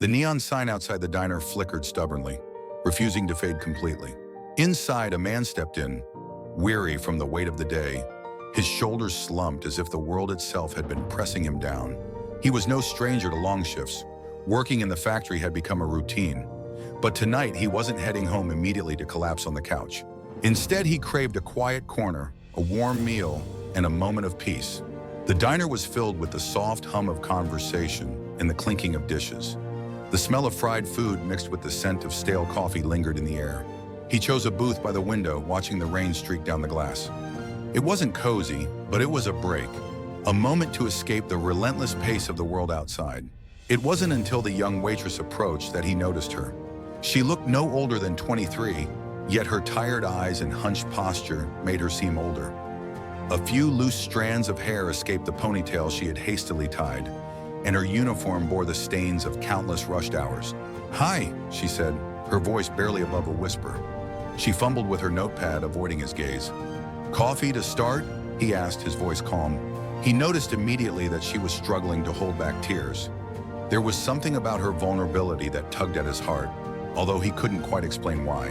The neon sign outside the diner flickered stubbornly, refusing to fade completely. Inside, a man stepped in, weary from the weight of the day. His shoulders slumped as if the world itself had been pressing him down. He was no stranger to long shifts. Working in the factory had become a routine. But tonight, he wasn't heading home immediately to collapse on the couch. Instead, he craved a quiet corner, a warm meal, and a moment of peace. The diner was filled with the soft hum of conversation and the clinking of dishes. The smell of fried food mixed with the scent of stale coffee lingered in the air. He chose a booth by the window, watching the rain streak down the glass. It wasn't cozy, but it was a break, a moment to escape the relentless pace of the world outside. It wasn't until the young waitress approached that he noticed her. She looked no older than 23, yet her tired eyes and hunched posture made her seem older. A few loose strands of hair escaped the ponytail she had hastily tied, and her uniform bore the stains of countless rushed hours. "Hi," she said, her voice barely above a whisper. She fumbled with her notepad, avoiding his gaze. "Coffee to start?" he asked, his voice calm. He noticed immediately that she was struggling to hold back tears. There was something about her vulnerability that tugged at his heart, although he couldn't quite explain why.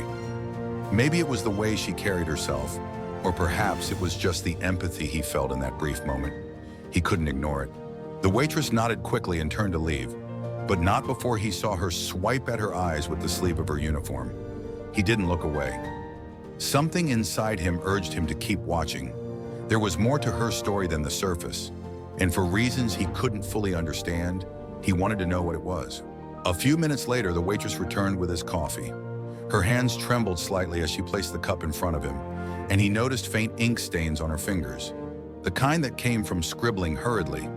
Maybe it was the way she carried herself, or perhaps it was just the empathy he felt in that brief moment. He couldn't ignore it. The waitress nodded quickly and turned to leave, but not before he saw her swipe at her eyes with the sleeve of her uniform. He didn't look away. Something inside him urged him to keep watching. There was more to her story than the surface, and for reasons he couldn't fully understand, he wanted to know what it was. A few minutes later, the waitress returned with his coffee. Her hands trembled slightly as she placed the cup in front of him, and he noticed faint ink stains on her fingers, the kind that came from scribbling hurriedly.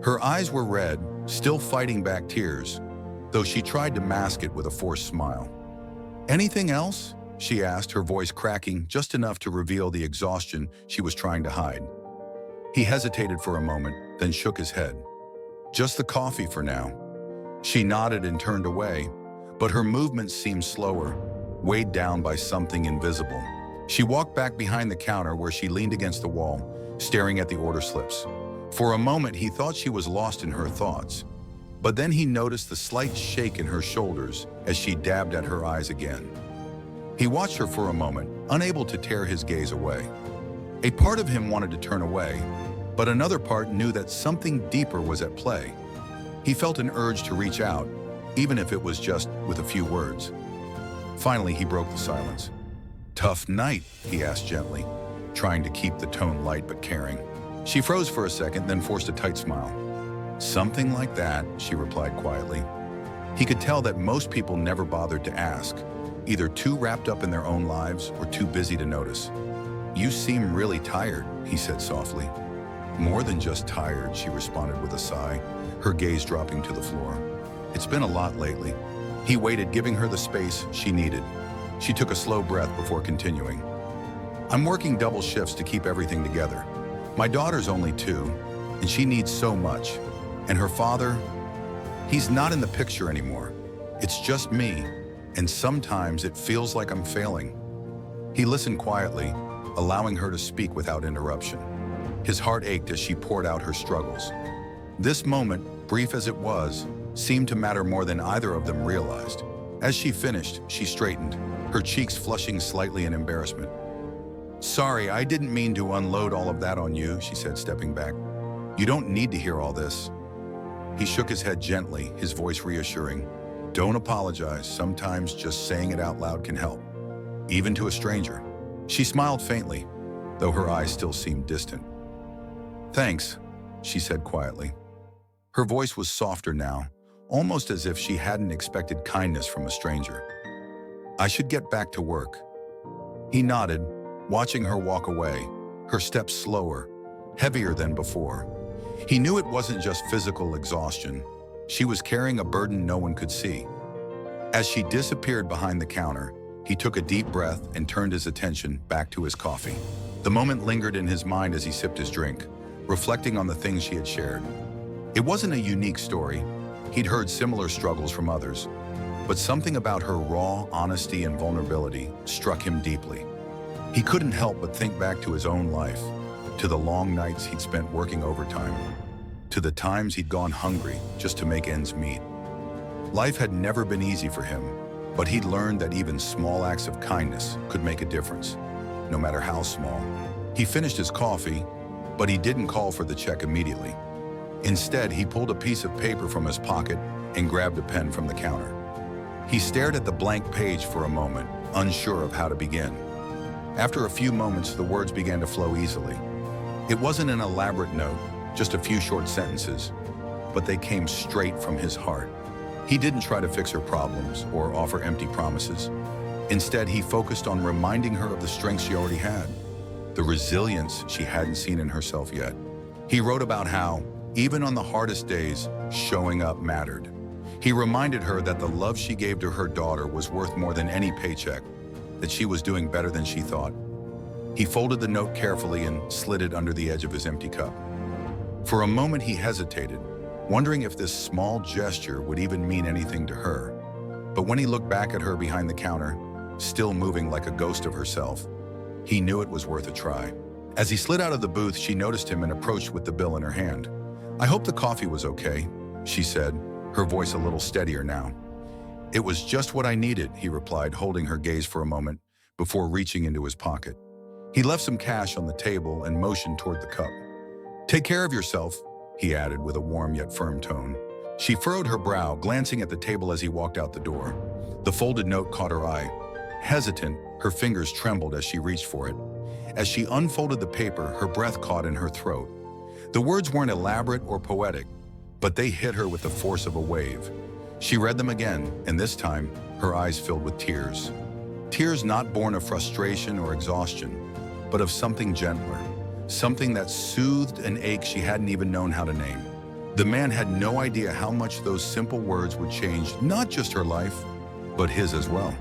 Her eyes were red, still fighting back tears, though she tried to mask it with a forced smile. "Anything else?" she asked, her voice cracking just enough to reveal the exhaustion she was trying to hide. He hesitated for a moment, then shook his head. "Just the coffee for now." She nodded and turned away, but her movements seemed slower, weighed down by something invisible. She walked back behind the counter where she leaned against the wall, staring at the order slips. For a moment, he thought she was lost in her thoughts, but then he noticed the slight shake in her shoulders as she dabbed at her eyes again. He watched her for a moment, unable to tear his gaze away. A part of him wanted to turn away, but another part knew that something deeper was at play. He felt an urge to reach out, even if it was just with a few words. Finally, he broke the silence. "Tough night?" he asked gently, trying to keep the tone light but caring. She froze for a second, then forced a tight smile. "Something like that," she replied quietly. He could tell that most people never bothered to ask, either too wrapped up in their own lives or too busy to notice. "You seem really tired," he said softly. "More than just tired," she responded with a sigh, her gaze dropping to the floor. "It's been a lot lately." He waited, giving her the space she needed. She took a slow breath before continuing. "I'm working double shifts to keep everything together. My daughter's only 2, and she needs so much. And her father, he's not in the picture anymore. It's just me, and sometimes it feels like I'm failing." He listened quietly, allowing her to speak without interruption. His heart ached as she poured out her struggles. This moment, brief as it was, seemed to matter more than either of them realized. As she finished, she straightened, her cheeks flushing slightly in embarrassment. "Sorry, I didn't mean to unload all of that on you," she said, stepping back. "You don't need to hear all this." He shook his head gently, his voice reassuring. "Don't apologize. Sometimes just saying it out loud can help, even to a stranger." She smiled faintly, though her eyes still seemed distant. "Thanks," she said quietly. Her voice was softer now, almost as if she hadn't expected kindness from a stranger. "I should get back to work." He nodded, watching her walk away, her steps slower, heavier than before. He knew it wasn't just physical exhaustion. She was carrying a burden no one could see. As she disappeared behind the counter, he took a deep breath and turned his attention back to his coffee. The moment lingered in his mind as he sipped his drink, reflecting on the things she had shared. It wasn't a unique story. He'd heard similar struggles from others, but something about her raw honesty and vulnerability struck him deeply. He couldn't help but think back to his own life, to the long nights he'd spent working overtime, to the times he'd gone hungry just to make ends meet. Life had never been easy for him, but he'd learned that even small acts of kindness could make a difference, no matter how small. He finished his coffee, but he didn't call for the check immediately. Instead, he pulled a piece of paper from his pocket and grabbed a pen from the counter. He stared at the blank page for a moment, unsure of how to begin. After a few moments, the words began to flow easily. It wasn't an elaborate note, just a few short sentences, but they came straight from his heart. He didn't try to fix her problems or offer empty promises. Instead, he focused on reminding her of the strength she already had, the resilience she hadn't seen in herself yet. He wrote about how, even on the hardest days, showing up mattered. He reminded her that the love she gave to her daughter was worth more than any paycheck, that she was doing better than she thought. He folded the note carefully and slid it under the edge of his empty cup. For a moment, he hesitated, wondering if this small gesture would even mean anything to her. But when he looked back at her behind the counter, still moving like a ghost of herself, he knew it was worth a try. As he slid out of the booth, she noticed him and approached with the bill in her hand. "I hope the coffee was okay," she said, her voice a little steadier now. "It was just what I needed," he replied, holding her gaze for a moment before reaching into his pocket. He left some cash on the table and motioned toward the cup. "Take care of yourself," he added with a warm yet firm tone. She furrowed her brow, glancing at the table as he walked out the door. The folded note caught her eye. Hesitant, her fingers trembled as she reached for it. As she unfolded the paper, her breath caught in her throat. The words weren't elaborate or poetic, but they hit her with the force of a wave. She read them again, and this time, her eyes filled with tears. Tears not born of frustration or exhaustion, but of something gentler, something that soothed an ache she hadn't even known how to name. The man had no idea how much those simple words would change not just her life, but his as well.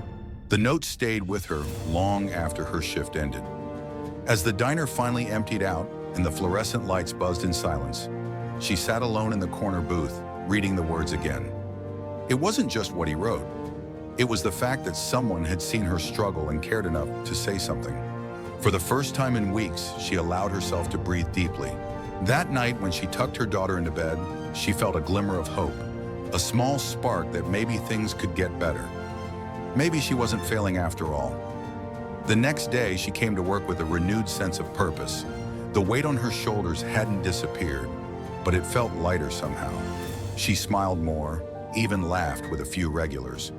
The note stayed with her long after her shift ended. As the diner finally emptied out and the fluorescent lights buzzed in silence, she sat alone in the corner booth, reading the words again. It wasn't just what he wrote. It was the fact that someone had seen her struggle and cared enough to say something. For the first time in weeks, she allowed herself to breathe deeply. That night, when she tucked her daughter into bed, she felt a glimmer of hope, a small spark that maybe things could get better. Maybe she wasn't failing after all. The next day, she came to work with a renewed sense of purpose. The weight on her shoulders hadn't disappeared, but it felt lighter somehow. She smiled more, even laughed with a few regulars.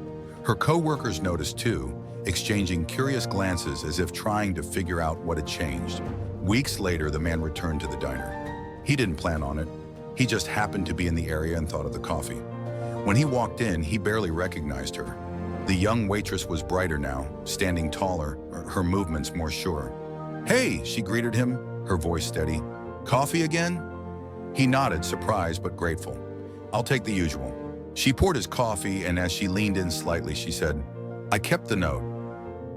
Her co-workers noticed too, exchanging curious glances as if trying to figure out what had changed. Weeks later, the man returned to the diner. He didn't plan on it. He just happened to be in the area and thought of the coffee. When he walked in, he barely recognized her. The young waitress was brighter now, standing taller, her movements more sure. "Hey," she greeted him, her voice steady. "Coffee again?" He nodded, surprised but grateful. "I'll take the usual." She poured his coffee, and as she leaned in slightly, she said, "I kept the note.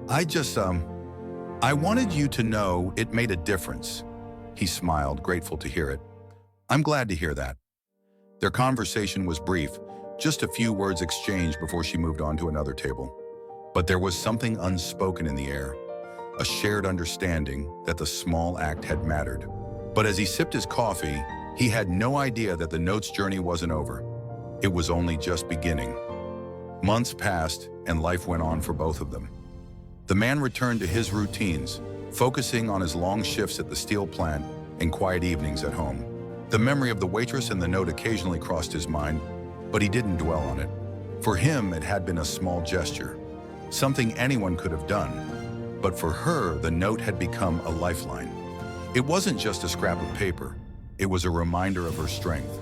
I wanted you to know it made a difference." He smiled, grateful to hear it. "I'm glad to hear that." Their conversation was brief, just a few words exchanged before she moved on to another table. But there was something unspoken in the air, a shared understanding that the small act had mattered. But as he sipped his coffee, he had no idea that the note's journey wasn't over. It was only just beginning. Months passed, and life went on for both of them. The man returned to his routines, focusing on his long shifts at the steel plant and quiet evenings at home. The memory of the waitress and the note occasionally crossed his mind, but he didn't dwell on it. For him, it had been a small gesture, something anyone could have done. But for her, the note had become a lifeline. It wasn't just a scrap of paper. It was a reminder of her strength.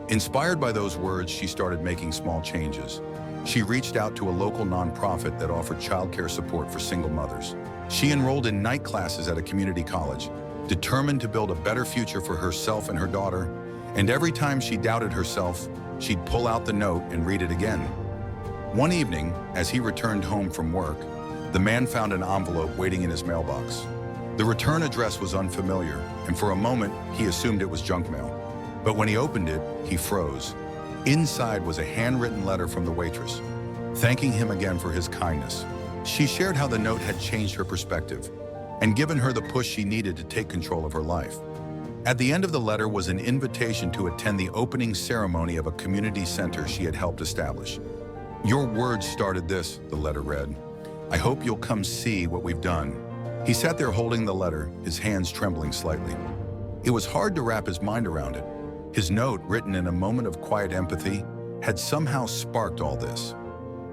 Inspired by those words, she started making small changes. She reached out to a local nonprofit that offered childcare support for single mothers. She enrolled in night classes at a community college, determined to build a better future for herself and her daughter. And every time she doubted herself, she'd pull out the note and read it again. One evening, as he returned home from work, the man found an envelope waiting in his mailbox. The return address was unfamiliar, and for a moment, he assumed it was junk mail. But when he opened it, he froze. Inside was a handwritten letter from the waitress, thanking him again for his kindness. She shared how the note had changed her perspective and given her the push she needed to take control of her life. At the end of the letter was an invitation to attend the opening ceremony of a community center she had helped establish. "Your words started this," the letter read. "I hope you'll come see what we've done." He sat there holding the letter, his hands trembling slightly. It was hard to wrap his mind around it. His note, written in a moment of quiet empathy, had somehow sparked all this.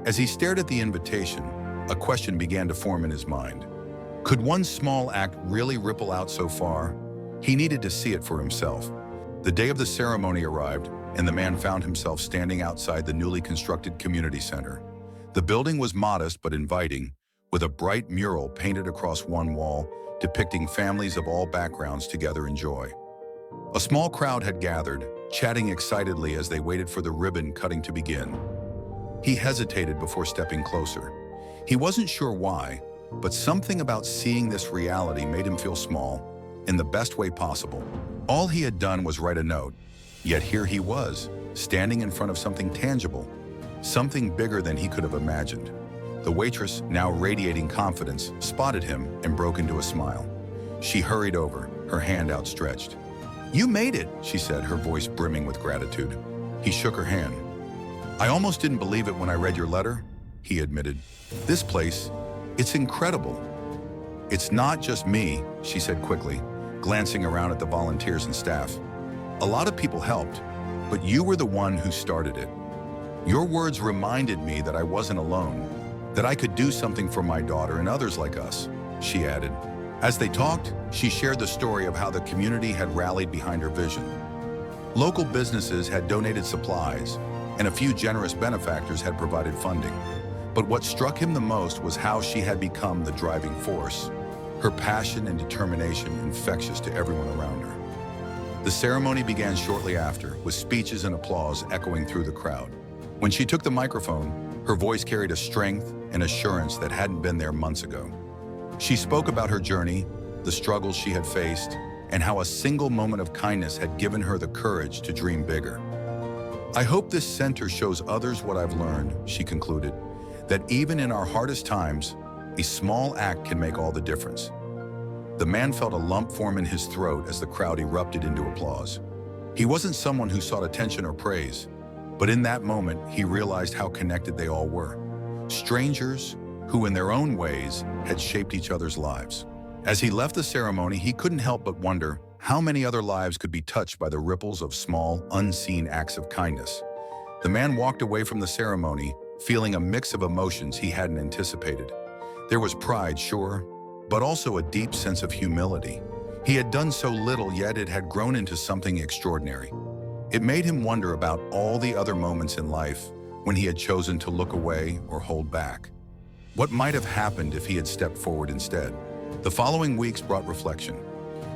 As he stared at the invitation, a question began to form in his mind. Could one small act really ripple out so far? He needed to see it for himself. The day of the ceremony arrived, and the man found himself standing outside the newly constructed community center. The building was modest but inviting, with a bright mural painted across one wall depicting families of all backgrounds together in joy. A small crowd had gathered, chatting excitedly as they waited for the ribbon cutting to begin. He hesitated before stepping closer. He wasn't sure why, but something about seeing this reality made him feel small, in the best way possible. All he had done was write a note, yet here he was, standing in front of something tangible, something bigger than he could have imagined. The waitress, now radiating confidence, spotted him and broke into a smile. She hurried over, her hand outstretched. "You made it," she said, her voice brimming with gratitude. He shook her hand. "I almost didn't believe it when I read your letter," he admitted. "This place, it's incredible." "It's not just me," she said quickly, glancing around at the volunteers and staff. "A lot of people helped, but you were the one who started it. Your words reminded me that I wasn't alone, that I could do something for my daughter and others like us," she added. As they talked, she shared the story of how the community had rallied behind her vision. Local businesses had donated supplies, and a few generous benefactors had provided funding. But what struck him the most was how she had become the driving force, her passion and determination infectious to everyone around her. The ceremony began shortly after, with speeches and applause echoing through the crowd. When she took the microphone, her voice carried a strength and assurance that hadn't been there months ago. She spoke about her journey, the struggles she had faced, and how a single moment of kindness had given her the courage to dream bigger. "I hope this center shows others what I've learned," she concluded, "that even in our hardest times, a small act can make all the difference." The man felt a lump form in his throat as the crowd erupted into applause. He wasn't someone who sought attention or praise, but in that moment, he realized how connected they all were. Strangers who, in their own ways, had shaped each other's lives. As he left the ceremony, he couldn't help but wonder how many other lives could be touched by the ripples of small, unseen acts of kindness. The man walked away from the ceremony, feeling a mix of emotions he hadn't anticipated. There was pride, sure, but also a deep sense of humility. He had done so little, yet it had grown into something extraordinary. It made him wonder about all the other moments in life when he had chosen to look away or hold back. What might have happened if he had stepped forward instead? The following weeks brought reflection.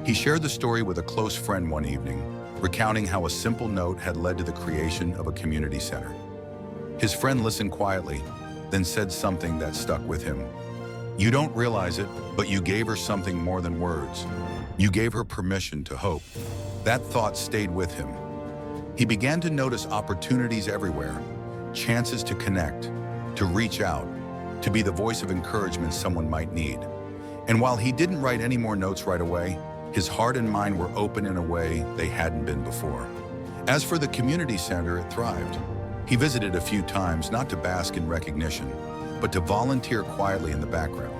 He shared the story with a close friend one evening, recounting how a simple note had led to the creation of a community center. His friend listened quietly, then said something that stuck with him. "You don't realize it, but you gave her something more than words. You gave her permission to hope." That thought stayed with him. He began to notice opportunities everywhere, chances to connect, to reach out, to be the voice of encouragement someone might need. And while he didn't write any more notes right away, his heart and mind were open in a way they hadn't been before. As for the community center, it thrived. He visited a few times, not to bask in recognition, but to volunteer quietly in the background.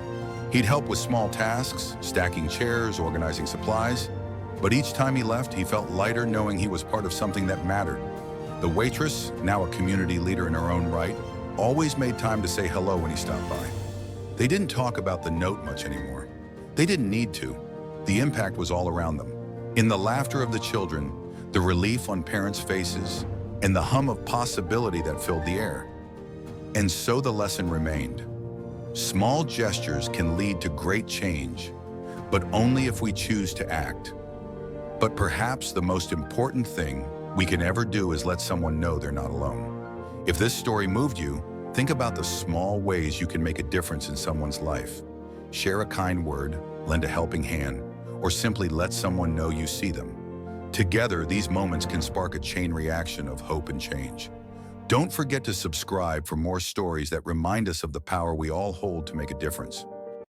He'd help with small tasks, stacking chairs, organizing supplies, but each time he left, he felt lighter knowing he was part of something that mattered. The waitress, now a community leader in her own right, always made time to say hello when he stopped by. They didn't talk about the note much anymore. They didn't need to. The impact was all around them. In the laughter of the children, the relief on parents' faces, and the hum of possibility that filled the air. And so the lesson remained. Small gestures can lead to great change, but only if we choose to act. But perhaps the most important thing we can ever do is let someone know they're not alone. If this story moved you, think about the small ways you can make a difference in someone's life. Share a kind word, lend a helping hand, or simply let someone know you see them. Together, these moments can spark a chain reaction of hope and change. Don't forget to subscribe for more stories that remind us of the power we all hold to make a difference.